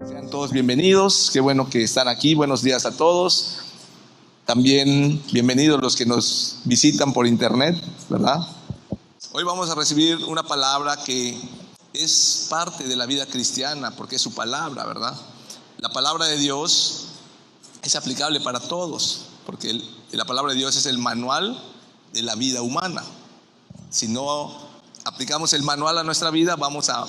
Sean todos bienvenidos, qué bueno que están aquí, buenos días a todos. También bienvenidos los que nos visitan por internet, ¿verdad? Hoy vamos a recibir una palabra que es parte de la vida cristiana, porque es su palabra, ¿verdad? La palabra de Dios es aplicable para todos, porque la palabra de Dios es el manual de la vida humana. Si no aplicamos el manual a nuestra vida, vamos a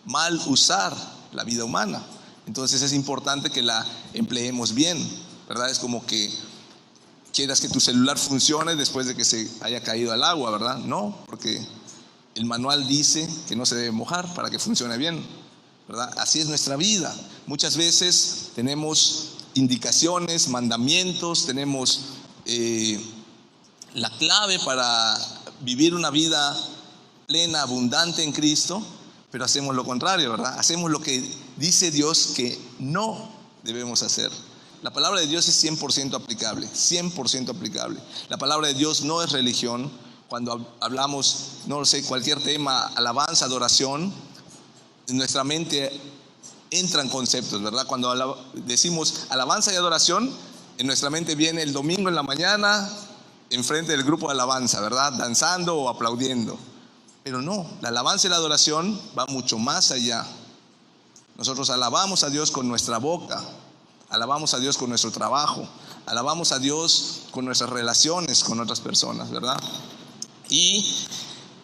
mal usar la vida humana. Entonces es importante que la empleemos bien, ¿verdad? Es como que quieras que tu celular funcione después de que se haya caído al agua, ¿verdad? No, porque el manual dice que no se debe mojar para que funcione bien, ¿verdad? Así es nuestra vida. Muchas veces tenemos indicaciones, mandamientos, tenemos la clave para vivir una vida plena, abundante en Cristo, pero hacemos lo contrario, ¿verdad? Hacemos lo que dice Dios que no debemos hacer. La palabra de Dios es 100% aplicable, 100% aplicable. La palabra de Dios no es religión. Cuando hablamos, no sé, cualquier tema, alabanza, adoración, en nuestra mente entran conceptos, ¿verdad? Cuando decimos alabanza y adoración, en nuestra mente viene el domingo en la mañana, enfrente del grupo de alabanza, ¿verdad? Danzando o aplaudiendo. Pero no, la alabanza y la adoración va mucho más allá. Nosotros alabamos a Dios con nuestra boca, alabamos a Dios con nuestro trabajo, alabamos a Dios con nuestras relaciones con otras personas, ¿verdad? Y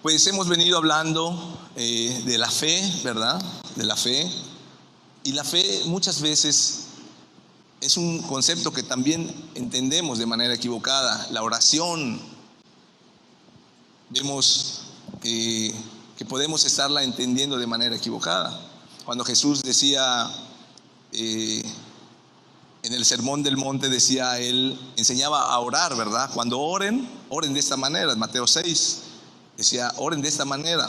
pues hemos venido hablando de la fe, ¿verdad? De la fe. Y la fe muchas veces es un concepto que también entendemos de manera equivocada. La oración, vemos que podemos estarla entendiendo de manera equivocada. Cuando Jesús decía, en el Sermón del Monte decía, él enseñaba a orar, ¿verdad? Cuando oren, oren de esta manera. En Mateo 6 decía, oren de esta manera.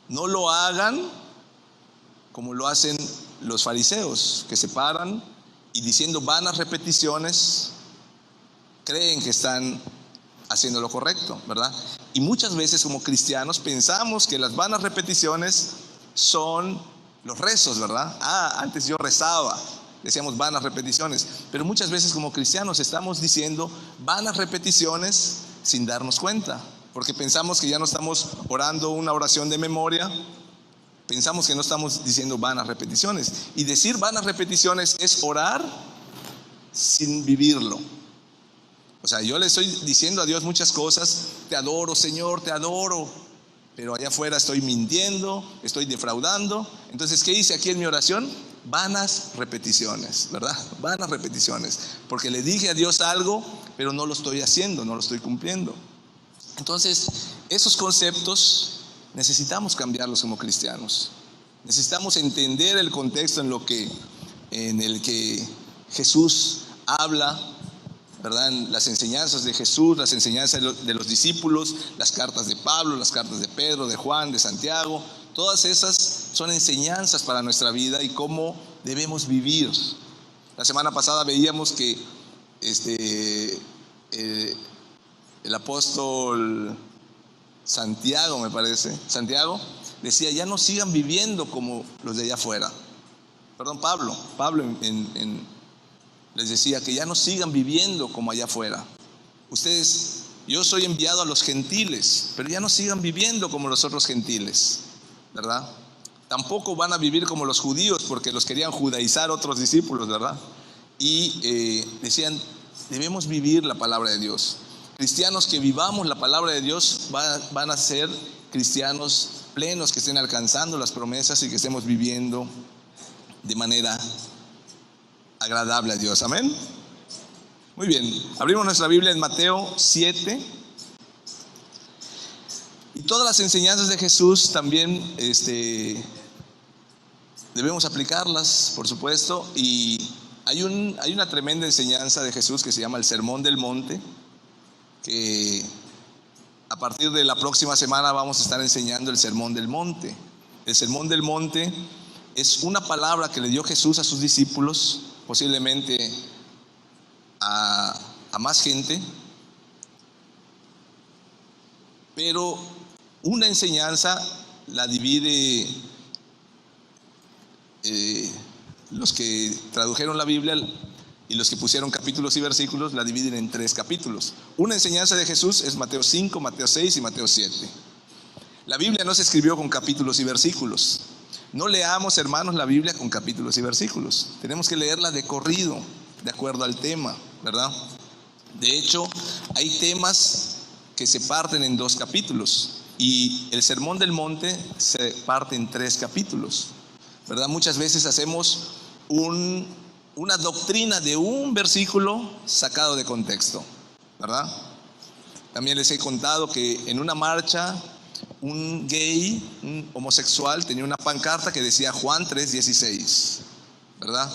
No lo hagan como lo hacen los fariseos, que se paran y diciendo vanas repeticiones, creen que están haciendo lo correcto, ¿verdad? Y muchas veces como cristianos pensamos que las vanas repeticiones son los rezos, ¿verdad? Antes yo rezaba, decíamos vanas repeticiones, pero muchas veces como cristianos estamos diciendo vanas repeticiones sin darnos cuenta, porque pensamos que ya no estamos orando una oración de memoria, pensamos que no estamos diciendo vanas repeticiones, y decir vanas repeticiones es orar sin vivirlo. O sea, yo le estoy diciendo a Dios muchas cosas, te adoro Señor, te adoro, pero allá afuera estoy mintiendo, estoy defraudando. Entonces, ¿qué hice aquí en mi oración? Vanas repeticiones, ¿verdad? Vanas repeticiones, porque le dije a Dios algo, pero no lo estoy haciendo, no lo estoy cumpliendo. Entonces, esos conceptos necesitamos cambiarlos como cristianos. Necesitamos entender el contexto en el que Jesús habla, ¿verdad? En las enseñanzas de Jesús, las enseñanzas de los discípulos, las cartas de Pablo, las cartas de Pedro, de Juan, de Santiago. Todas esas son enseñanzas para nuestra vida y cómo debemos vivir. La semana pasada veíamos que el apóstol Santiago, me parece, Santiago decía, ya no sigan viviendo como los de allá afuera. Perdón, Pablo les decía que ya no sigan viviendo como allá afuera. Ustedes, yo soy enviado a los gentiles, pero ya no sigan viviendo como los otros gentiles, ¿verdad? Tampoco van a vivir como los judíos, porque los querían judaizar otros discípulos, ¿verdad? Y decían, debemos vivir la palabra de Dios. Cristianos que vivamos la palabra de Dios van a ser cristianos plenos, que estén alcanzando las promesas y que estemos viviendo de manera agradable a Dios. Amén. Muy bien, abrimos nuestra Biblia en Mateo 7. Y todas las enseñanzas de Jesús también debemos aplicarlas, por supuesto. Y hay una tremenda enseñanza de Jesús que se llama el Sermón del Monte, que a partir de la próxima semana vamos a estar enseñando el Sermón del Monte. El Sermón del Monte es una palabra que le dio Jesús a sus discípulos, posiblemente a más gente, pero una enseñanza la divide los que tradujeron la Biblia y los que pusieron capítulos y versículos la dividen en 3 capítulos. Una enseñanza de Jesús es Mateo 5, Mateo 6 y Mateo 7. La Biblia no se escribió con capítulos y versículos. No leamos, hermanos, la Biblia con capítulos y versículos. Tenemos que leerla de corrido, de acuerdo al tema, ¿verdad? De hecho, hay temas que se parten en 2 capítulos y el Sermón del Monte se parte en 3 capítulos, ¿verdad? Muchas veces hacemos una doctrina de un versículo sacado de contexto, ¿verdad? También les he contado que en una marcha un gay, un homosexual, tenía una pancarta que decía Juan 3:16, ¿verdad?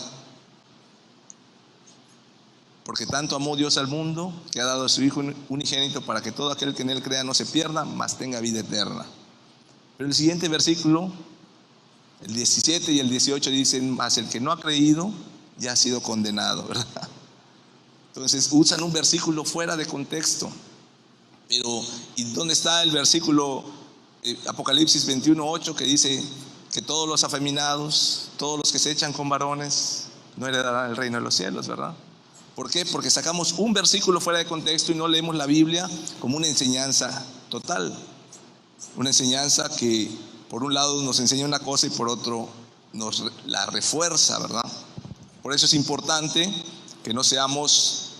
Porque tanto amó Dios al mundo que ha dado a su Hijo unigénito para que todo aquel que en él crea no se pierda, mas tenga vida eterna. Pero el siguiente versículo, el 17 y el 18 dicen, mas el que no ha creído ya ha sido condenado, ¿verdad? Entonces usan un versículo fuera de contexto. Pero, ¿y dónde está el versículo Apocalipsis 21:8 que dice que todos los afeminados, todos los que se echan con varones, no heredarán el reino de los cielos, ¿verdad? ¿Por qué? Porque sacamos un versículo fuera de contexto y no leemos la Biblia como una enseñanza total. Una enseñanza que por un lado nos enseña una cosa y por otro nos la refuerza, ¿verdad? Por eso es importante que no seamos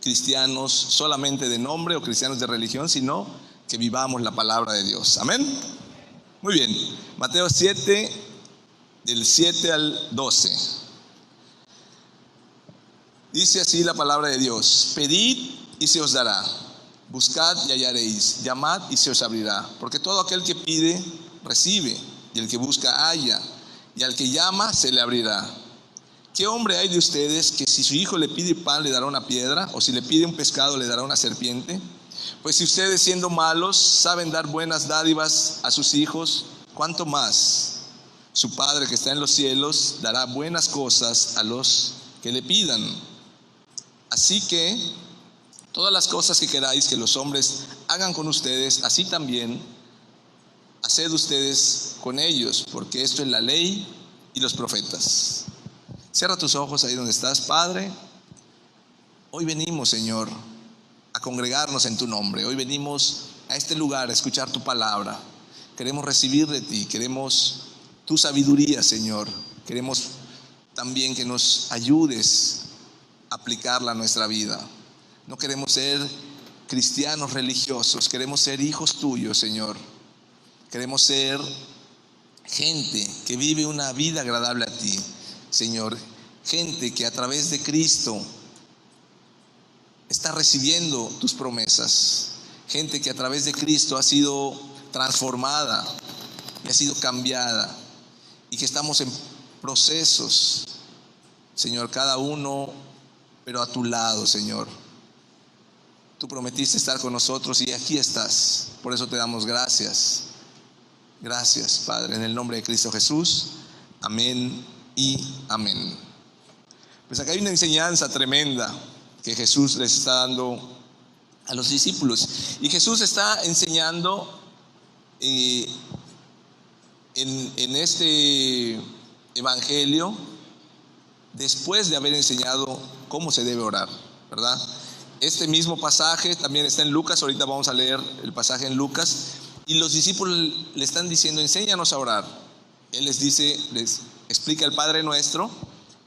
cristianos solamente de nombre o cristianos de religión, sino que vivamos la palabra de Dios. Amén. Muy bien. Mateo 7, del 7 al 12. Dice así la palabra de Dios: pedid y se os dará, buscad y hallaréis, llamad y se os abrirá, porque todo aquel que pide, recibe, y el que busca, halla, y al que llama, se le abrirá. ¿Qué hombre hay de ustedes que si su hijo le pide pan, le dará una piedra? ¿O si le pide un pescado, le dará una serpiente? Pues si ustedes, siendo malos, saben dar buenas dádivas a sus hijos, ¿cuánto más su Padre que está en los cielos dará buenas cosas a los que le pidan? Así que todas las cosas que queráis que los hombres hagan con ustedes, así también haced ustedes con ellos, porque esto es la ley y los profetas. Cierra tus ojos ahí donde estás. Padre, hoy venimos, Señor, a congregarnos en tu nombre. Hoy venimos a este lugar a escuchar tu palabra. Queremos recibir de ti, queremos tu sabiduría, Señor. Queremos también que nos ayudes a aplicarla a nuestra vida. No queremos ser cristianos religiosos, queremos ser hijos tuyos, Señor. Queremos ser gente que vive una vida agradable a ti, Señor. Gente que a través de Cristo está recibiendo tus promesas. Gente que a través de Cristo ha sido transformada y ha sido cambiada. Y que estamos en procesos, Señor, cada uno, pero a tu lado, Señor. Tú prometiste estar con nosotros y aquí estás. Por eso te damos gracias. Gracias, Padre, en el nombre de Cristo Jesús. Amén y amén. Pues acá hay una enseñanza tremenda que Jesús les está dando a los discípulos. Y Jesús está enseñando en este evangelio después de haber enseñado cómo se debe orar, ¿verdad? Este mismo pasaje también está en Lucas. Ahorita vamos a leer el pasaje en Lucas. Y los discípulos le están diciendo: enséñanos a orar. Él les dice, les explica el Padre Nuestro,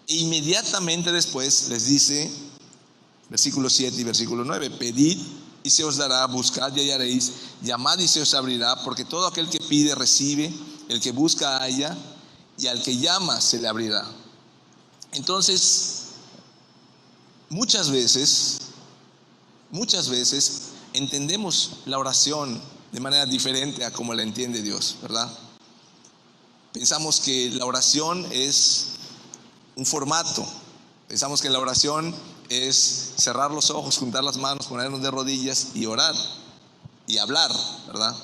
e inmediatamente después les dice, versículo 7 y versículo 9: pedid y se os dará, buscad y hallaréis, llamad y se os abrirá, porque todo aquel que pide recibe, el que busca halla, y al que llama se le abrirá. Entonces, muchas veces entendemos la oración de manera diferente a como la entiende Dios, ¿verdad? Pensamos que la oración es un formato. Pensamos que la oración es cerrar los ojos, juntar las manos, ponernos de rodillas y orar y hablar, ¿verdad?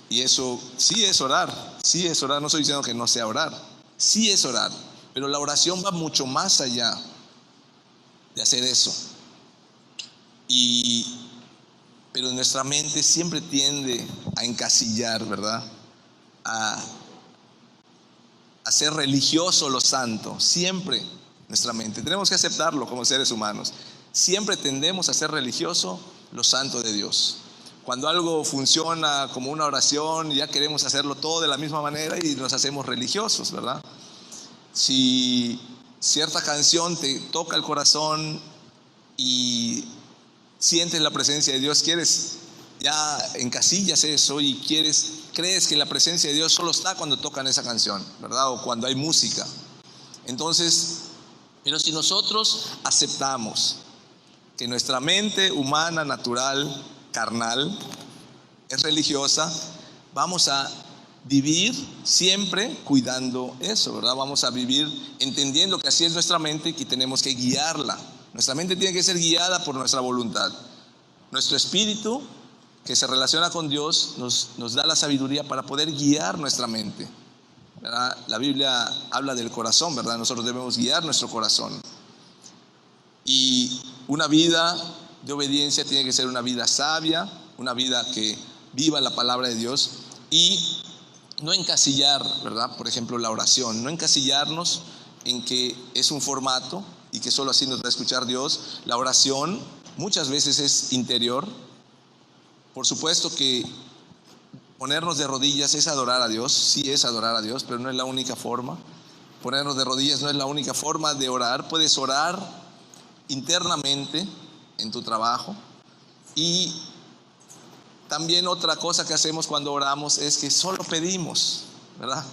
Y eso sí es orar, sí es orar. No estoy diciendo que no sea orar, sí es orar, pero la oración va mucho más allá de hacer eso. Pero nuestra mente siempre tiende a encasillar, ¿verdad? A hacer religioso lo santo, siempre nuestra mente. Tenemos que aceptarlo como seres humanos. Siempre tendemos a hacer religioso lo santo de Dios. Cuando algo funciona como una oración, ya queremos hacerlo todo de la misma manera y nos hacemos religiosos, ¿verdad? Si cierta canción te toca el corazón y sientes la presencia de Dios, ya encasillas eso y crees que la presencia de Dios solo está cuando tocan esa canción, ¿verdad? O cuando hay música. Entonces, pero si nosotros aceptamos que nuestra mente humana, natural, carnal, es religiosa, vamos a vivir siempre cuidando eso, ¿verdad? Vamos a vivir entendiendo que así es nuestra mente y que tenemos que guiarla. Nuestra mente tiene que ser guiada por nuestra voluntad. Nuestro espíritu, que se relaciona con Dios, nos da la sabiduría para poder guiar nuestra mente, ¿verdad? La Biblia habla del corazón, ¿verdad? Nosotros debemos guiar nuestro corazón. Y una vida de obediencia tiene que ser una vida sabia, una vida que viva la palabra de Dios y no encasillar, ¿verdad? Por ejemplo, la oración, no encasillarnos en que es un formato y que solo así nos va a escuchar Dios. La oración muchas veces es interior. Por supuesto que ponernos de rodillas es adorar a Dios, sí es adorar a Dios, pero no es la única forma. Ponernos de rodillas no es la única forma de orar. Puedes orar internamente en tu trabajo. Y también otra cosa que hacemos cuando oramos es que solo pedimos, ¿verdad?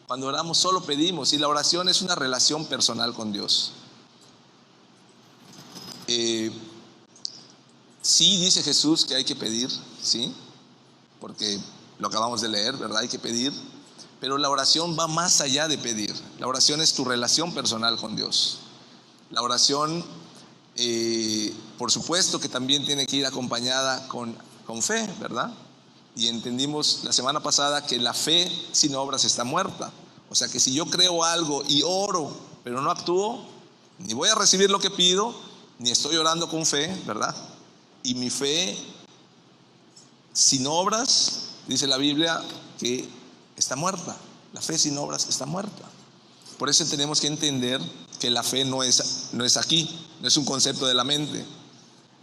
Cuando oramos solo pedimos, y la oración es una relación personal con Dios. Sí dice Jesús que hay que pedir, sí, porque lo acabamos de leer, ¿verdad? Hay que pedir, pero la oración va más allá de pedir. La oración es tu relación personal con Dios. La oración, por supuesto que también tiene que ir acompañada con fe, ¿verdad? Y entendimos la semana pasada que la fe sin obras está muerta. O sea que si yo creo algo y oro, pero no actúo, ni voy a recibir lo que pido, ni estoy orando con fe, ¿verdad? Y mi fe sin obras, dice la Biblia, que está muerta. La fe sin obras está muerta. Por eso tenemos que entender que la fe no es aquí, no es un concepto de la mente.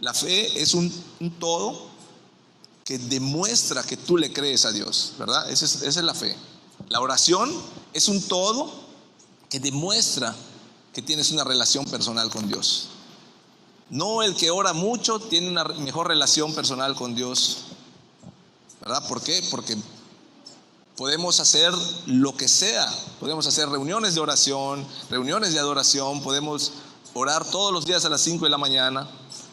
La fe es un todo que demuestra que tú le crees a Dios, ¿verdad? Esa es la fe. La oración es un todo que demuestra que tienes una relación personal con Dios. No el que ora mucho tiene una mejor relación personal con Dios, ¿verdad? ¿Por qué? Porque podemos hacer lo que sea, podemos hacer reuniones de oración, reuniones de adoración, podemos orar todos los días a las 5 de la mañana,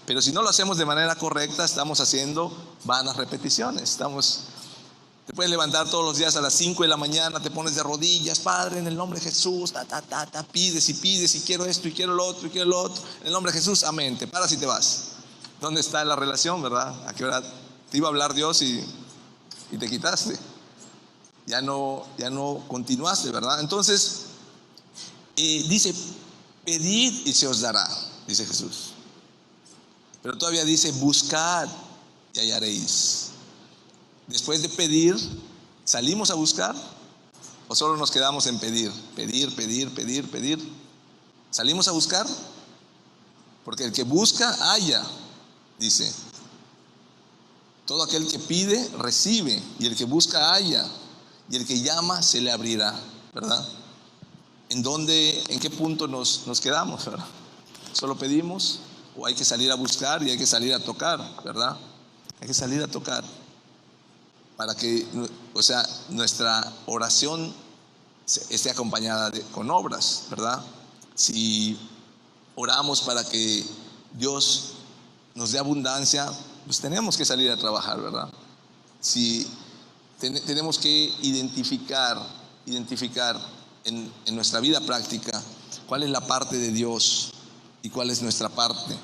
pero si no lo hacemos de manera correcta, estamos haciendo vanas repeticiones. Te puedes levantar todos los días a las 5 de la mañana, te pones de rodillas, Padre, en el nombre de Jesús, pides y quiero esto y quiero lo otro y quiero lo otro, en el nombre de Jesús, amén, te paras y te vas. ¿Dónde está la relación, verdad? ¿A qué hora te iba a hablar Dios y te quitaste? Ya no continuaste, ¿verdad? Entonces, dice, pedid y se os dará, dice Jesús. Pero todavía dice, buscad y hallaréis. Después de pedir, ¿salimos a buscar? ¿O solo nos quedamos en pedir? Pedir. ¿Salimos a buscar? Porque el que busca, halla, dice. Todo aquel que pide, recibe. Y el que busca, halla. Y el que llama, se le abrirá, ¿verdad? ¿En qué punto nos quedamos, ¿verdad? ¿Solo pedimos? ¿O hay que salir a buscar y hay que salir a tocar, ¿verdad? Hay que salir a tocar para que, nuestra oración esté acompañada con obras, ¿verdad? Si oramos para que Dios nos dé abundancia, pues tenemos que salir a trabajar, ¿verdad? Si tenemos que identificar en nuestra vida práctica cuál es la parte de Dios y cuál es nuestra parte.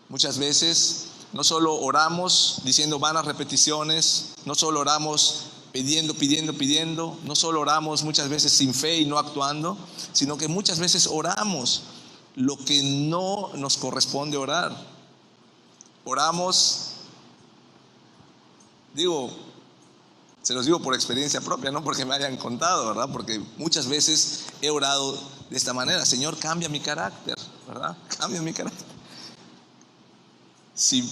Muchas veces no solo oramos diciendo vanas repeticiones, no solo oramos pidiendo, no solo oramos muchas veces sin fe y no actuando, sino que muchas veces oramos lo que no nos corresponde orar. Oramos, Se los digo por experiencia propia, no porque me hayan contado, ¿verdad? Porque muchas veces he orado de esta manera: Señor, cambia mi carácter, ¿verdad? Cambia mi carácter. Si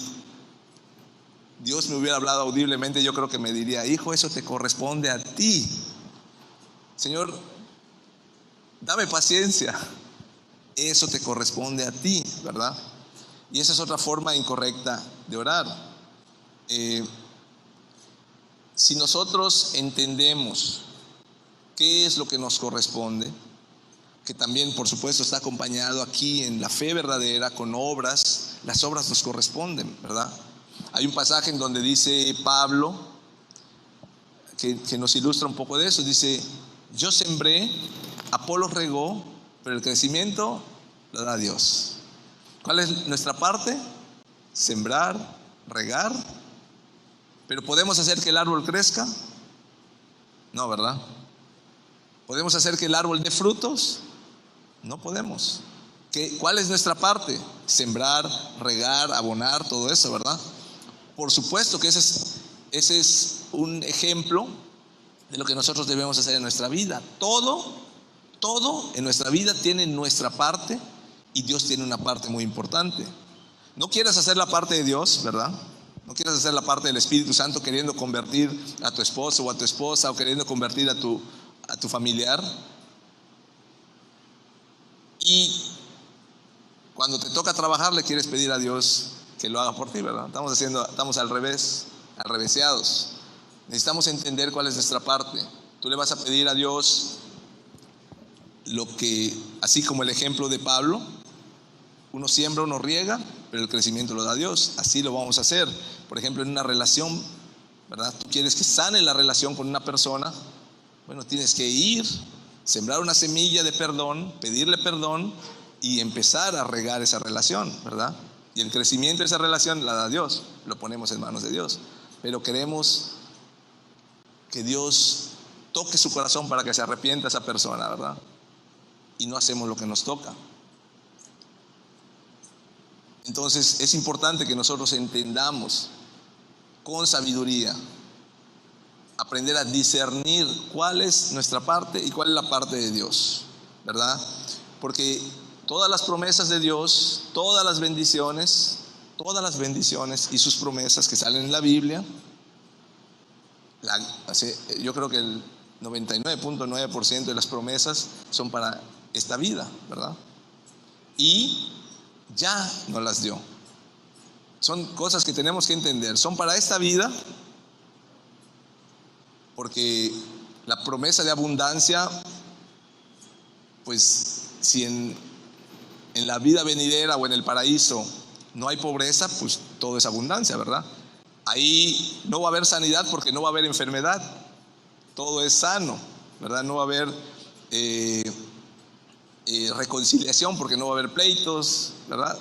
Dios me hubiera hablado audiblemente, yo creo que me diría: hijo, eso te corresponde a ti. Señor, dame paciencia. Eso te corresponde a ti, ¿verdad? Y esa es otra forma incorrecta de orar. Si nosotros entendemos qué es lo que nos corresponde, que también por supuesto está acompañado aquí en la fe verdadera con obras, las obras nos corresponden, ¿verdad? Hay un pasaje en donde dice Pablo, que nos ilustra un poco de eso. Dice: yo sembré, Apolos regó, pero el crecimiento lo da Dios. ¿Cuál es nuestra parte? Sembrar, regar. ¿Pero podemos hacer que el árbol crezca? No, ¿verdad? ¿Podemos hacer que el árbol dé frutos? No podemos. ¿Cuál es nuestra parte? Sembrar, regar, abonar, todo eso, ¿verdad? Por supuesto que ese es un ejemplo de lo que nosotros debemos hacer en nuestra vida. Todo en nuestra vida tiene nuestra parte, y Dios tiene una parte muy importante. No quieras hacer la parte de Dios, ¿verdad? No quieras hacer la parte del Espíritu Santo queriendo convertir a tu esposo o a tu esposa, o queriendo convertir a tu familiar. Y cuando te toca trabajar, le quieres pedir a Dios que lo haga por ti, ¿verdad? Estamos al revés, alreveseados. Necesitamos entender cuál es nuestra parte. Tú le vas a pedir a Dios lo que, así como el ejemplo de Pablo, uno siembra, uno riega, pero el crecimiento lo da Dios. Así lo vamos a hacer. Por ejemplo, en una relación, ¿verdad? Tú quieres que sane la relación con una persona. Bueno, tienes que ir, sembrar una semilla de perdón, pedirle perdón y empezar a regar esa relación, ¿verdad? Y el crecimiento de esa relación la da Dios. Lo ponemos en manos de Dios. Pero queremos que Dios toque su corazón para que se arrepienta esa persona, ¿verdad? Y no hacemos lo que nos toca. Entonces es importante que nosotros entendamos con sabiduría, aprender a discernir cuál es nuestra parte y cuál es la parte de Dios, ¿verdad? Porque todas las promesas de Dios, todas las bendiciones y sus promesas que salen en la Biblia, yo creo que el 99.9% de las promesas son para esta vida, ¿verdad? Y ya nos las dio. Son cosas que tenemos que entender. Son para esta vida, porque la promesa de abundancia, pues si en la vida venidera o en el paraíso no hay pobreza, pues todo es abundancia, ¿verdad? Ahí no va a haber sanidad porque no va a haber enfermedad. Todo es sano, ¿verdad? No va a haber reconciliación porque no va a haber pleitos, ¿verdad?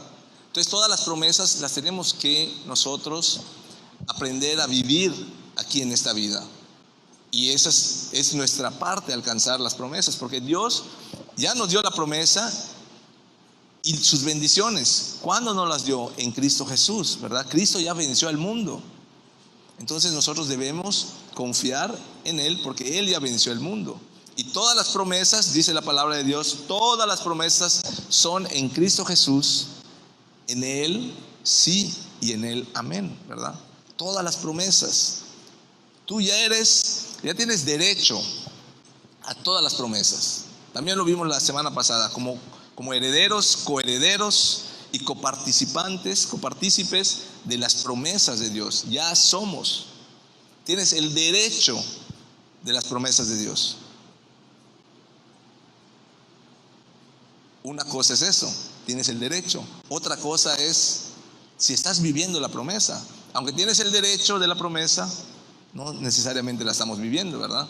Entonces todas las promesas las tenemos que nosotros aprender a vivir aquí en esta vida. Y esa es nuestra parte, alcanzar las promesas, porque Dios ya nos dio la promesa y sus bendiciones. ¿Cuándo nos las dio? En Cristo Jesús, ¿verdad? Cristo ya venció al mundo. Entonces nosotros debemos confiar en Él, porque Él ya venció el mundo. Y todas las promesas, dice la palabra de Dios, todas las promesas son en Cristo Jesús, en Él sí y en Él amén, ¿verdad? Todas las promesas. Tú ya tienes derecho a todas las promesas. También lo vimos la semana pasada, como herederos, coherederos y copartícipes de las promesas de Dios. Ya somos. Tienes el derecho de las promesas de Dios. Una cosa es eso, tienes el derecho. Otra cosa es si estás viviendo la promesa. Aunque tienes el derecho de la promesa, no necesariamente la estamos viviendo, ¿verdad?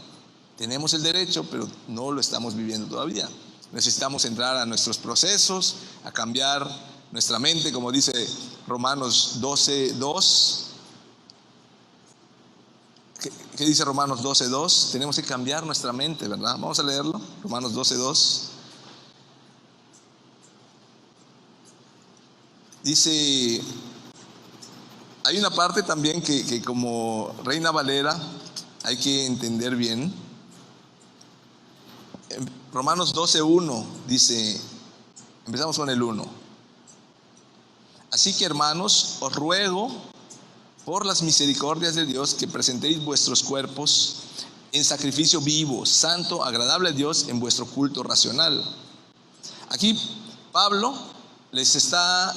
Tenemos el derecho, pero no lo estamos viviendo todavía. Necesitamos entrar a nuestros procesos, a cambiar nuestra mente, como dice Romanos 12:2. ¿Qué dice Romanos 12:2? Tenemos que cambiar nuestra mente, ¿verdad? Vamos a leerlo. Romanos 12:2. Dice, hay una parte también que como Reina Valera hay que entender bien. En Romanos 12:1 dice, empezamos con el 1. Así que, hermanos, os ruego por las misericordias de Dios que presentéis vuestros cuerpos en sacrificio vivo, santo, agradable a Dios, en vuestro culto racional. Aquí Pablo les está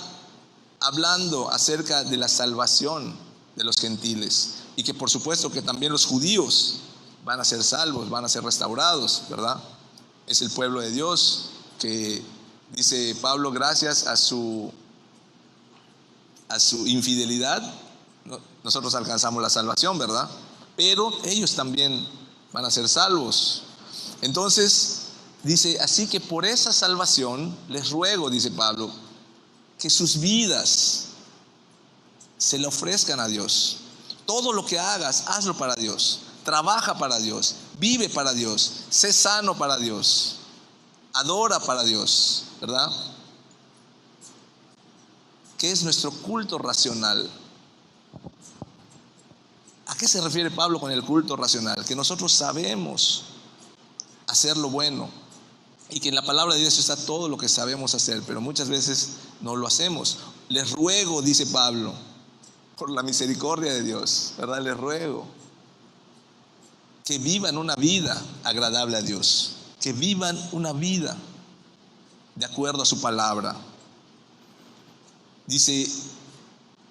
hablando acerca de la salvación de los gentiles, y que por supuesto que también los judíos van a ser salvos, van a ser restaurados, ¿verdad? Es el pueblo de Dios que, dice Pablo, gracias a su infidelidad, nosotros alcanzamos la salvación, ¿verdad? Pero ellos también van a ser salvos. Entonces dice, así que por esa salvación les ruego, dice Pablo, que sus vidas se le ofrezcan a Dios. Todo lo que hagas, hazlo para Dios. Trabaja para Dios, vive para Dios, sé sano para Dios, adora para Dios, ¿verdad? ¿Qué es nuestro culto racional? ¿A qué se refiere Pablo con el culto racional? Que nosotros sabemos hacer lo bueno, y que en la palabra de Dios está todo lo que sabemos hacer, pero muchas veces no lo hacemos. Les ruego, dice Pablo, por la misericordia de Dios, ¿verdad? Les ruego que vivan una vida agradable a Dios, que vivan una vida de acuerdo a su palabra. Dice,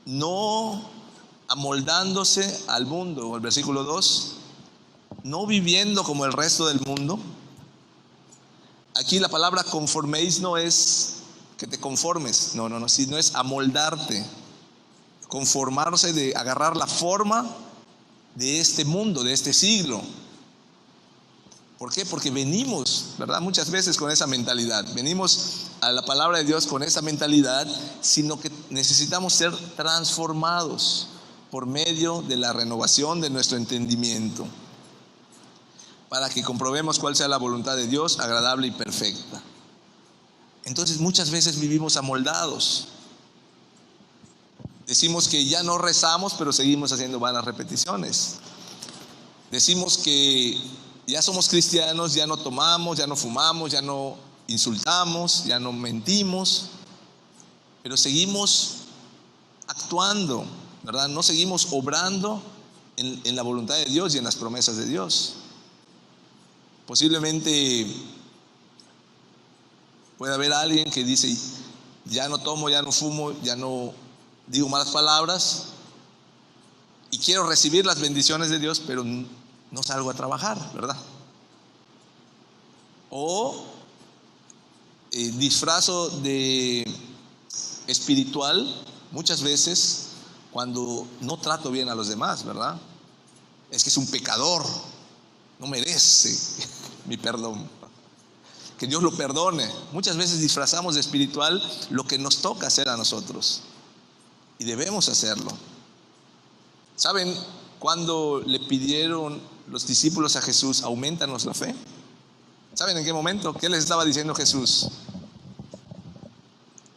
no amoldándose al mundo, el versículo 2, no viviendo como el resto del mundo. Aquí la palabra conforméis no es que te conformes, no, sino es amoldarte, conformarse, de agarrar la forma de este mundo, de este siglo. ¿Por qué? Porque venimos, ¿verdad? Muchas veces con esa mentalidad, venimos a la palabra de Dios con esa mentalidad, sino que necesitamos ser transformados por medio de la renovación de nuestro entendimiento, para que comprobemos cuál sea la voluntad de Dios, agradable y perfecta. Entonces muchas veces vivimos amoldados. Decimos que ya no rezamos, pero seguimos haciendo vanas repeticiones. Decimos que ya somos cristianos, ya no tomamos, ya no fumamos, ya no insultamos, ya no mentimos, pero seguimos actuando, ¿verdad? No seguimos obrando en la voluntad de Dios y en las promesas de Dios. Posiblemente puede haber alguien que dice, ya no tomo, ya no fumo, ya no digo malas palabras, y quiero recibir las bendiciones de Dios, pero no salgo a trabajar, ¿verdad? O disfrazo de espiritual muchas veces cuando no trato bien a los demás, ¿verdad? Es que es un pecador, no merece mi perdón, que Dios lo perdone. Muchas veces disfrazamos de espiritual lo que nos toca hacer a nosotros, y debemos hacerlo. ¿Saben cuando le pidieron los discípulos a Jesús, aumentanos la fe? ¿Saben en qué momento? ¿Qué les estaba diciendo Jesús?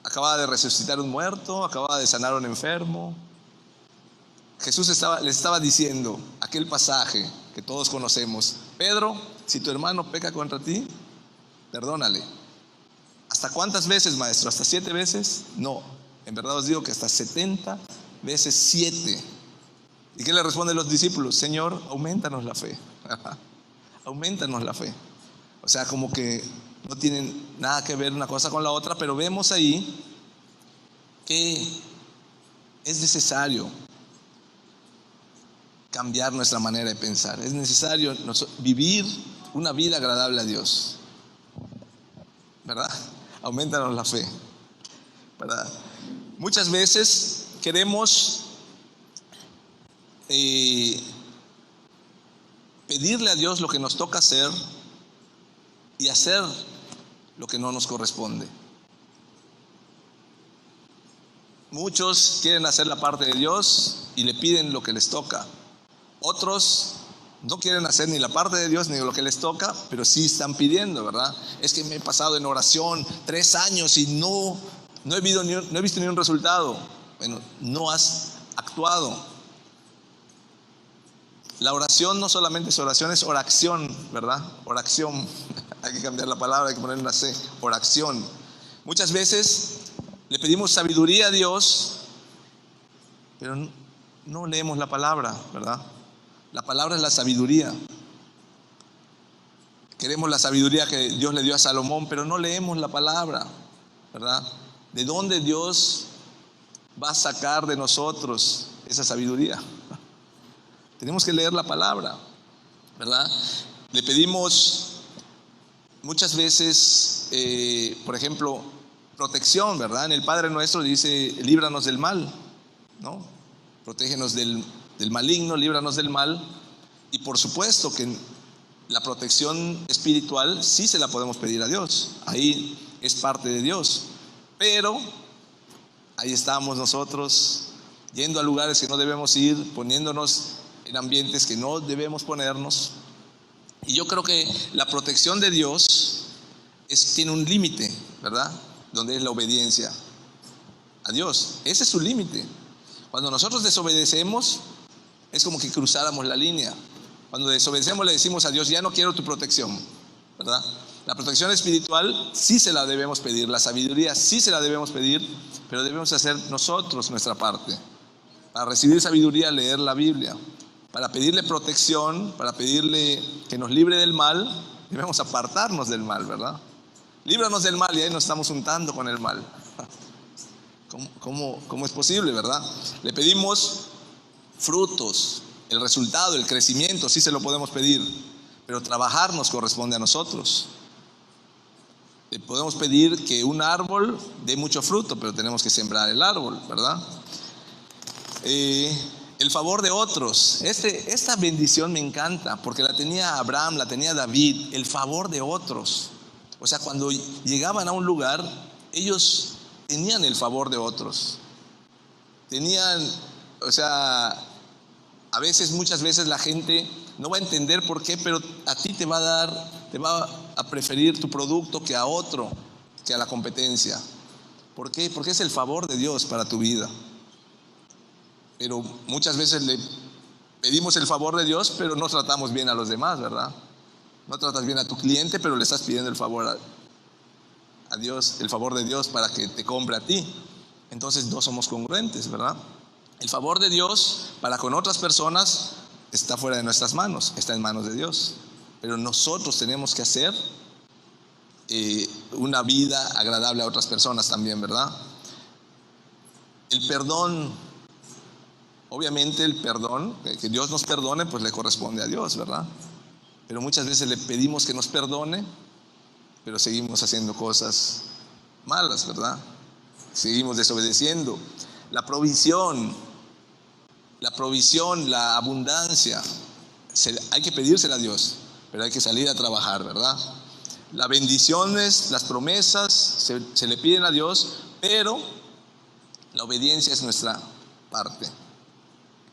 Acababa de resucitar un muerto, acababa de sanar a un enfermo. Jesús les estaba diciendo aquel pasaje que todos conocemos: Pedro, si tu hermano peca contra ti, perdónale. ¿Hasta cuántas veces, maestro? ¿Hasta 7 veces? No, en verdad os digo que hasta 70 veces 7. ¿Y qué le responden los discípulos? Señor, aumentanos la fe. Aumentanos la fe. O sea, como que no tienen nada que ver una cosa con la otra, pero vemos ahí que es necesario cambiar nuestra manera de pensar. Es necesario vivir una vida agradable a Dios, ¿verdad? Aumentanos la fe, ¿verdad? Muchas veces queremos pedirle a Dios lo que nos toca hacer y hacer lo que no nos corresponde. Muchos quieren hacer la parte de Dios y le piden lo que les toca. Otros no quieren hacer ni la parte de Dios ni lo que les toca, pero sí están pidiendo, ¿verdad? Es que me he pasado en oración 3 años y no he visto ni un resultado. Bueno, no has actuado. La oración no solamente es oración, es oración, ¿verdad? Oración. Hay que cambiar la palabra, hay que poner una C. Oración. Muchas veces le pedimos sabiduría a Dios, pero no leemos la palabra, ¿verdad? La palabra es la sabiduría. Queremos la sabiduría que Dios le dio a Salomón, pero no leemos la palabra, ¿verdad? ¿De dónde Dios va a sacar de nosotros esa sabiduría? Tenemos que leer la palabra, ¿verdad? Le pedimos muchas veces, por ejemplo, protección, ¿verdad? En el Padre Nuestro dice, líbranos del mal, ¿no? Protégenos del maligno, líbranos del mal. Y por supuesto que la protección espiritual sí se la podemos pedir a Dios. Ahí es parte de Dios. Pero ahí estamos nosotros yendo a lugares que no debemos ir, poniéndonos en ambientes que no debemos ponernos. Y yo creo que la protección de Dios tiene un límite, ¿verdad? Donde es la obediencia a Dios. Ese es su límite. Cuando nosotros desobedecemos, es como que cruzáramos la línea. Cuando desobedecemos le decimos a Dios, ya no quiero tu protección, ¿verdad? La protección espiritual sí se la debemos pedir, la sabiduría sí se la debemos pedir, pero debemos hacer nosotros nuestra parte. Para recibir sabiduría, leer la Biblia. Para pedirle protección, para pedirle que nos libre del mal, debemos apartarnos del mal, ¿verdad? Líbranos del mal, y ahí nos estamos untando con el mal. ¿Cómo es posible, verdad? Le pedimos frutos, el resultado, el crecimiento, sí se lo podemos pedir, pero trabajar nos corresponde a nosotros. Le podemos pedir que un árbol dé mucho fruto, pero tenemos que sembrar el árbol, ¿verdad? El favor de otros. Esta bendición me encanta, porque la tenía Abraham, la tenía David, el favor de otros. O sea, cuando llegaban a un lugar, ellos tenían el favor de otros. O sea, muchas veces la gente no va a entender por qué, pero a ti te va a preferir tu producto que a otro, que a la competencia. ¿Por qué? Porque es el favor de Dios para tu vida. Pero muchas veces le pedimos el favor de Dios, pero no tratamos bien a los demás, ¿verdad? No tratas bien a tu cliente, pero le estás pidiendo el favor a Dios, el favor de Dios para que te compre a ti. Entonces no somos congruentes, ¿verdad? El favor de Dios para con otras personas está fuera de nuestras manos, está en manos de Dios. Pero nosotros tenemos que hacer una vida agradable a otras personas también, ¿verdad? El perdón. Obviamente el perdón, que Dios nos perdone, pues le corresponde a Dios, ¿verdad? Pero muchas veces le pedimos que nos perdone, pero seguimos haciendo cosas malas, ¿verdad? Seguimos desobedeciendo. La provisión, la abundancia, hay que pedírsela a Dios, pero hay que salir a trabajar, ¿verdad? Las bendiciones, las promesas, se le piden a Dios, pero la obediencia es nuestra parte.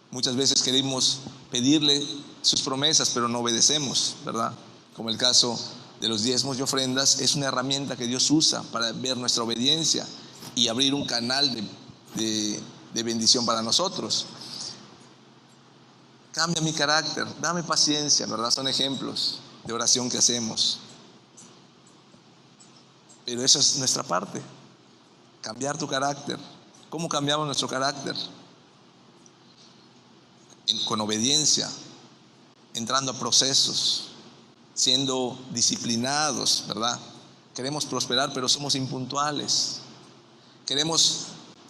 Muchas veces queremos pedirle sus promesas, pero no obedecemos, ¿verdad? Como el caso de los diezmos y ofrendas, es una herramienta que Dios usa para ver nuestra obediencia y abrir un canal de bendición para nosotros. Cambia mi carácter, dame paciencia, ¿verdad? Son ejemplos de oración que hacemos. Pero esa es nuestra parte, cambiar tu carácter. ¿Cómo cambiamos nuestro carácter? Con obediencia, entrando a procesos, siendo disciplinados, ¿verdad? Queremos prosperar, pero somos impuntuales. Queremos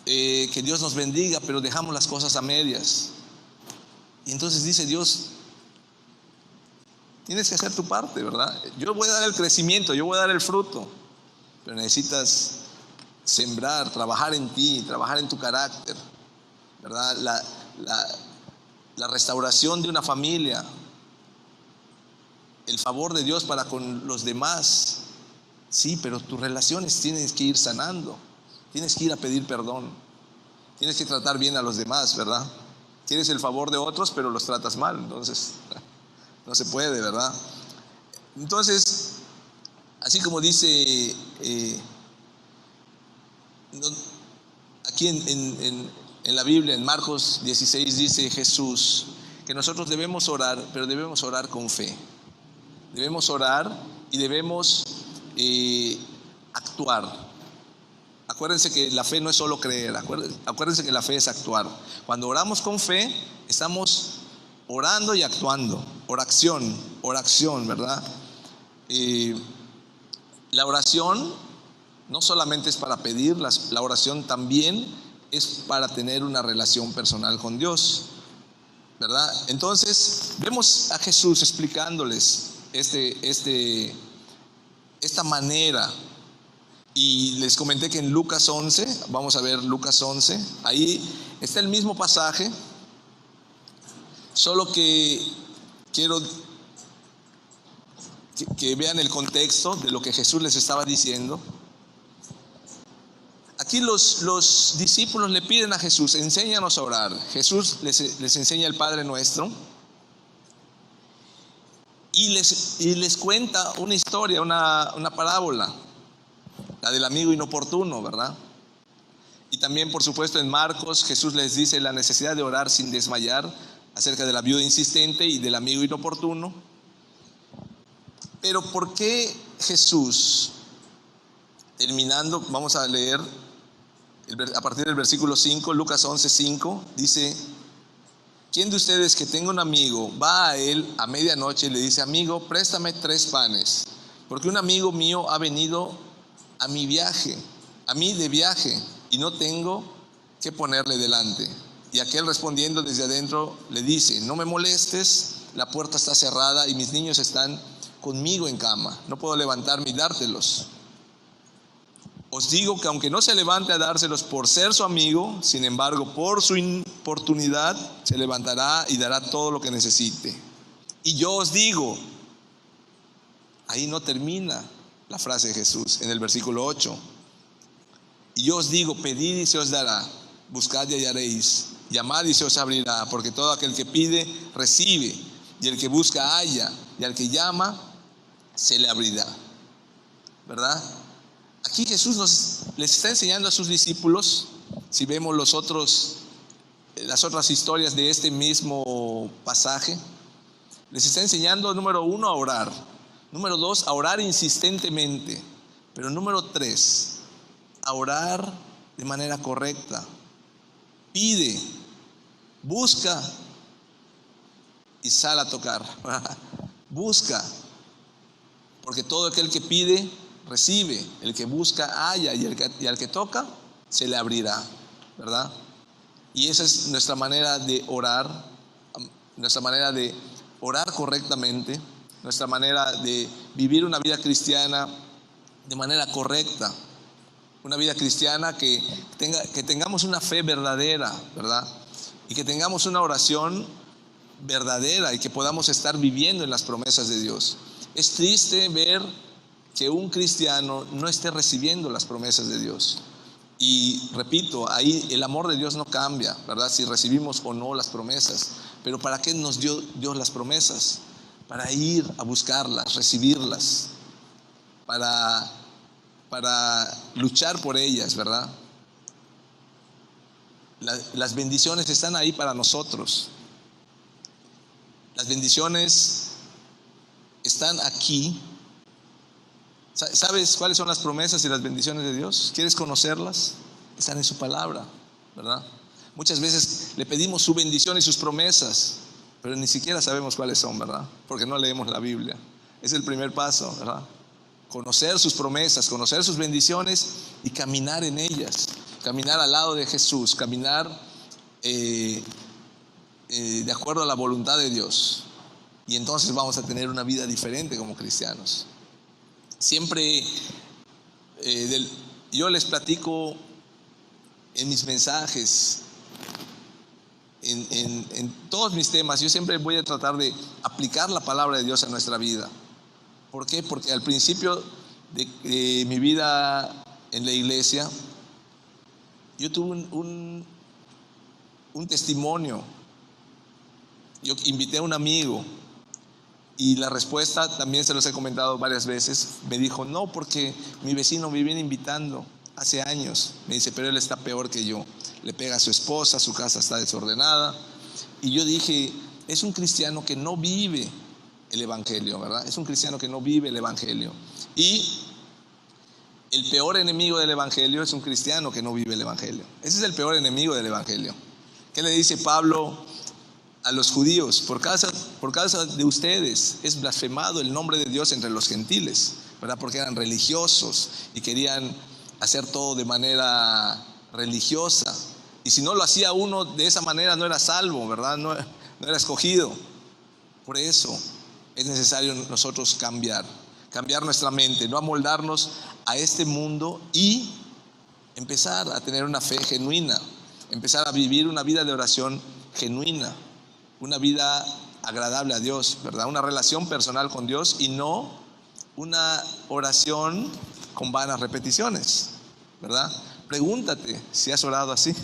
que Dios nos bendiga, pero dejamos las cosas a medias. Y entonces dice Dios, tienes que hacer tu parte, ¿verdad? Yo voy a dar el crecimiento, yo voy a dar el fruto, pero necesitas sembrar, trabajar en ti, trabajar en tu carácter, ¿verdad? La restauración de una familia, el favor de Dios para con los demás, sí, pero tus relaciones tienes que ir sanando, tienes que ir a pedir perdón, tienes que tratar bien a los demás, ¿verdad? Tienes el favor de otros, pero los tratas mal, entonces no se puede, ¿verdad? Entonces, así como dice aquí en la Biblia, en Marcos 16, dice Jesús que nosotros debemos orar, pero debemos orar con fe. Debemos orar y debemos actuar. Acuérdense que la fe no es solo creer, acuérdense que la fe es actuar. Cuando oramos con fe, estamos orando y actuando. Oración, ¿verdad? La oración no solamente es para pedir, la oración también es para tener una relación personal con Dios, ¿verdad? Entonces, vemos a Jesús explicándoles esta manera. Y les comenté que en Lucas 11, vamos a ver Lucas 11, ahí está el mismo pasaje, solo que quiero que vean el contexto de lo que Jesús les estaba diciendo. Aquí los discípulos le piden a Jesús: enséñanos a orar. Jesús les enseña el Padre Nuestro y les cuenta una historia, una parábola, la del amigo inoportuno, ¿verdad? Y también, por supuesto, en Marcos Jesús les dice la necesidad de orar sin desmayar, acerca de la viuda insistente y del amigo inoportuno. Pero ¿por qué Jesús, terminando, vamos a leer a partir del versículo 5, Lucas 11, 5, dice: ¿quién de ustedes que tenga un amigo va a él a medianoche y le dice: amigo, préstame 3 panes, porque un amigo mío ha venido a mí de viaje, y no tengo que ponerle delante? Y aquel, respondiendo desde adentro, le dice: no me molestes, la puerta está cerrada y mis niños están conmigo en cama, no puedo levantarme y dártelos. Os digo que aunque no se levante a dárselos por ser su amigo, sin embargo, por su importunidad, se levantará y dará todo lo que necesite. Y yo os digo, ahí no termina la frase de Jesús, en el versículo 8. Y yo os digo: pedid y se os dará, buscad y hallaréis, llamad y se os abrirá, porque todo aquel que pide, recibe, y el que busca, halla, y al que llama, se le abrirá, ¿verdad? Aquí Jesús les está enseñando a sus discípulos. Si vemos las otras historias de este mismo pasaje, les está enseñando, número 1, a orar. Número 2, a orar insistentemente. Pero número 3, a orar de manera correcta. Pide, busca y sal a tocar. Busca, porque todo aquel que pide, recibe. El que busca, halla, y al que toca, se le abrirá, ¿verdad? Y esa es nuestra manera de orar, nuestra manera de orar correctamente, nuestra manera de vivir una vida cristiana de manera correcta. Una vida cristiana que tengamos una fe verdadera, ¿verdad? Y que tengamos una oración verdadera y que podamos estar viviendo en las promesas de Dios. Es triste ver que un cristiano no esté recibiendo las promesas de Dios. Y repito, ahí el amor de Dios no cambia, ¿verdad? Si recibimos o no las promesas. Pero ¿para qué nos dio Dios las promesas? Para ir a buscarlas, recibirlas, para luchar por ellas, ¿verdad? Las bendiciones están ahí para nosotros. Las bendiciones están aquí. ¿Sabes cuáles son las promesas y las bendiciones de Dios? ¿Quieres conocerlas? Están en su palabra, ¿verdad? Muchas veces le pedimos su bendición y sus promesas, pero ni siquiera sabemos cuáles son, ¿verdad? Porque no leemos la Biblia. Es el primer paso, ¿verdad? Conocer sus promesas, conocer sus bendiciones y caminar en ellas. Caminar al lado de Jesús, caminar de acuerdo a la voluntad de Dios. Y entonces vamos a tener una vida diferente como cristianos. Siempre yo les platico en mis mensajes, en todos mis temas, yo siempre voy a tratar de aplicar la palabra de Dios a nuestra vida. ¿Por qué? Porque al principio de mi vida en la iglesia, yo tuve un testimonio. Yo invité a un amigo y la respuesta, también se los he comentado varias veces, me dijo: no, porque mi vecino me viene invitando hace años. Me dice: pero él está peor que yo, le pega a su esposa, su casa está desordenada. Y yo dije: es un cristiano que no vive el Evangelio, ¿verdad? Es un cristiano que no vive el Evangelio. Y el peor enemigo del Evangelio es un cristiano que no vive el Evangelio. Ese es el peor enemigo del Evangelio. ¿Qué le dice Pablo a los judíos? Por causa de ustedes es blasfemado el nombre de Dios entre los gentiles, ¿verdad? Porque eran religiosos y querían hacer todo de manera religiosa. Y si no lo hacía uno de esa manera, no era salvo, ¿verdad? No era escogido. Por eso es necesario nosotros cambiar nuestra mente, no amoldarnos a este mundo y empezar a tener una fe genuina, empezar a vivir una vida de oración genuina, una vida agradable a Dios, ¿verdad? Una relación personal con Dios y no una oración con vanas repeticiones, ¿verdad? Pregúntate si has orado así,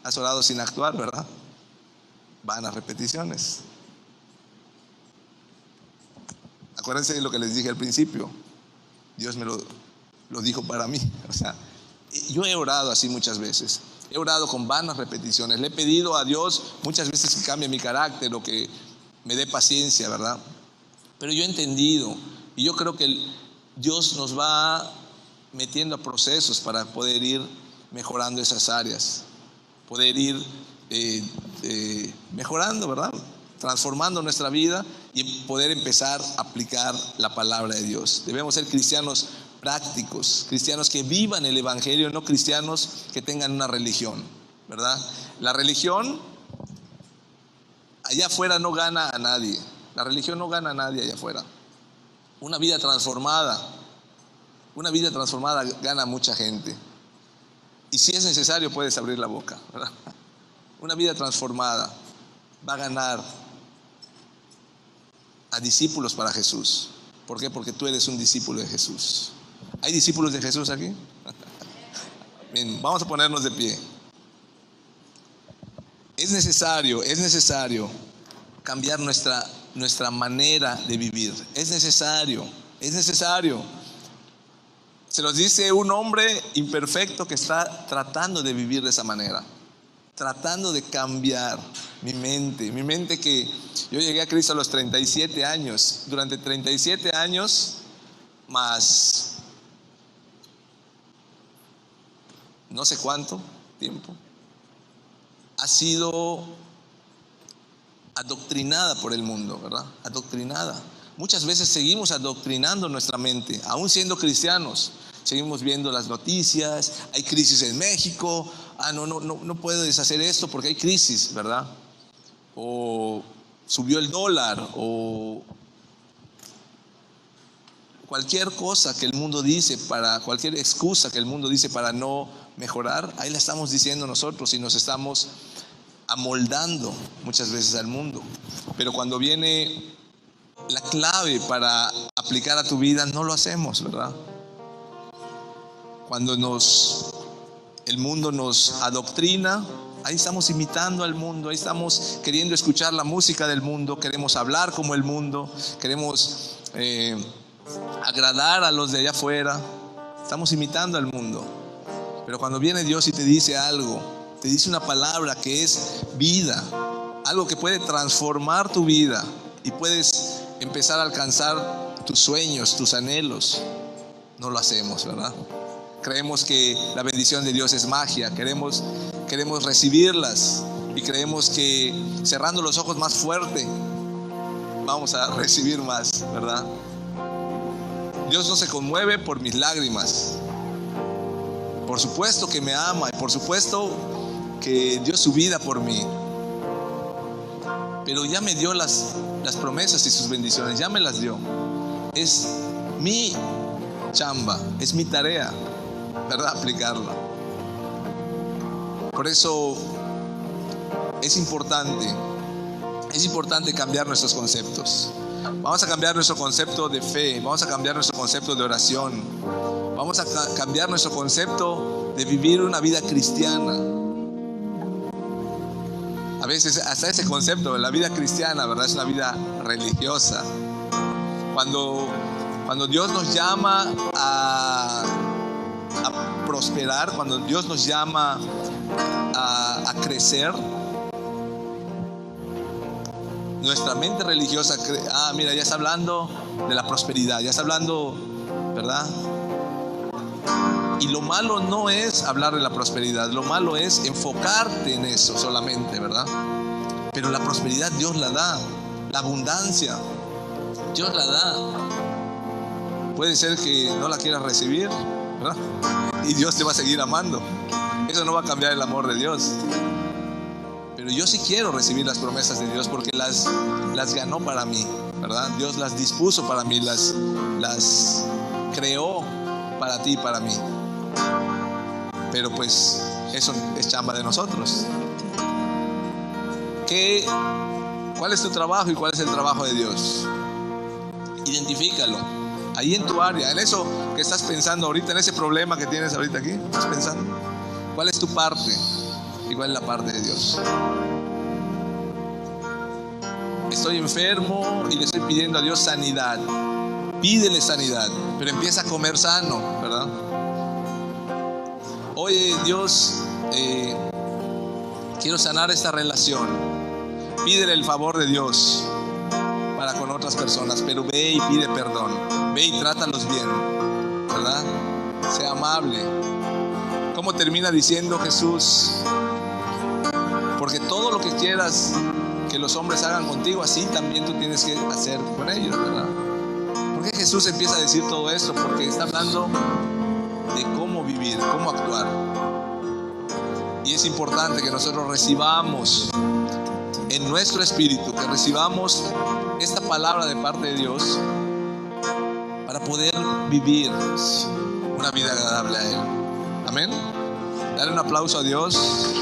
has orado sin actuar, ¿verdad? Vanas repeticiones. Acuérdense de lo que les dije al principio. Dios me lo dijo para mí. O sea, yo he orado así muchas veces. He orado con vanas repeticiones. Le he pedido a Dios muchas veces que cambie mi carácter o que me dé paciencia, ¿verdad? Pero yo he entendido y yo creo que Dios nos va metiendo a procesos para poder ir mejorando esas áreas, poder ir mejorando, ¿verdad? Transformando nuestra vida y poder empezar a aplicar la palabra de Dios. Debemos ser cristianos prácticos, cristianos que vivan el Evangelio, no cristianos que tengan una religión, ¿verdad? La religión allá afuera no gana a nadie. La religión no gana a nadie allá afuera. Una vida transformada gana a mucha gente. Y si es necesario puedes abrir la boca, ¿verdad? Una vida transformada va a ganar a discípulos para Jesús. ¿Por qué? Porque tú eres un discípulo de Jesús. ¿Hay discípulos de Jesús aquí? Bien, vamos a ponernos de pie. Es necesario cambiar nuestra manera de vivir. Es necesario. Se los dice un hombre imperfecto que está tratando de vivir de esa manera, tratando de cambiar mi mente que yo llegué a Cristo a los 37 años. Durante 37 años más no sé cuánto tiempo ha sido adoctrinada por el mundo, ¿verdad? Adoctrinada. Muchas veces seguimos adoctrinando nuestra mente, aún siendo cristianos. Seguimos viendo las noticias, hay crisis en México, no puedo deshacer esto porque hay crisis, ¿verdad? O subió el dólar, o cualquier cosa que el mundo dice, cualquier excusa que el mundo dice para no mejorar, ahí la estamos diciendo nosotros y nos estamos amoldando muchas veces al mundo. Pero cuando viene la clave para aplicar a tu vida, no lo hacemos, ¿verdad? Cuando el mundo nos adoctrina, ahí estamos imitando al mundo, ahí estamos queriendo escuchar la música del mundo, queremos hablar como el mundo, queremos agradar a los de allá afuera, estamos imitando al mundo. Pero cuando viene Dios y te dice algo, te dice una palabra que es vida, algo que puede transformar tu vida y puedes empezar a alcanzar tus sueños, tus anhelos, no lo hacemos, ¿verdad? Creemos que la bendición de Dios es magia, queremos recibirlas y creemos que cerrando los ojos más fuerte vamos a recibir más, ¿verdad? Dios no se conmueve por mis lágrimas. Por supuesto que me ama y por supuesto que dio su vida por mí, pero ya me dio las promesas y sus bendiciones, ya me las dio. Es mi chamba, es mi tarea, ¿verdad? Aplicarla. Por eso es importante cambiar nuestros conceptos. Vamos a cambiar nuestro concepto de fe, vamos a cambiar nuestro concepto de oración, vamos a cambiar nuestro concepto de vivir una vida cristiana. A veces hasta ese concepto de la vida cristiana, ¿verdad? Es una vida religiosa. Cuando Dios nos llama a prosperar, cuando Dios nos llama a crecer, nuestra mente religiosa cree, mira, ya está hablando de la prosperidad, ya está hablando, ¿verdad? Y lo malo no es hablar de la prosperidad, lo malo es enfocarte en eso solamente, ¿verdad? Pero la prosperidad Dios la da, la abundancia Dios la da. Puede ser que no la quieras recibir, ¿verdad? Y Dios te va a seguir amando. Eso no va a cambiar el amor de Dios. Pero yo sí quiero recibir las promesas de Dios porque las ganó para mí, ¿verdad? Dios las dispuso para mí, las creó para ti y para mí. Pero pues eso es chamba de nosotros. ¿Cuál es tu trabajo y cuál es el trabajo de Dios? Identifícalo. Ahí en tu área, en eso que estás pensando ahorita, en ese problema que tienes ahorita aquí, ¿estás pensando? ¿Cuál es tu parte y cuál es la parte de Dios? Estoy enfermo y le estoy pidiendo a Dios sanidad. Pídele sanidad, pero empieza a comer sano, ¿verdad? Oye, Dios, quiero sanar esta relación. Pídele el favor de Dios para con otras personas, pero ve y pide perdón. Ve y trátalos bien, ¿verdad? Sea amable. ¿Cómo termina diciendo Jesús? Porque todo lo que quieras que los hombres hagan contigo, así también tú tienes que hacer con ellos, ¿verdad? ¿Por qué Jesús empieza a decir todo esto? Porque está hablando de cómo vivir, cómo actuar. Y es importante que nosotros recibamos en nuestro espíritu, que recibamos esta palabra de parte de Dios para poder vivir una vida agradable a Él. Amén. Dale un aplauso a Dios.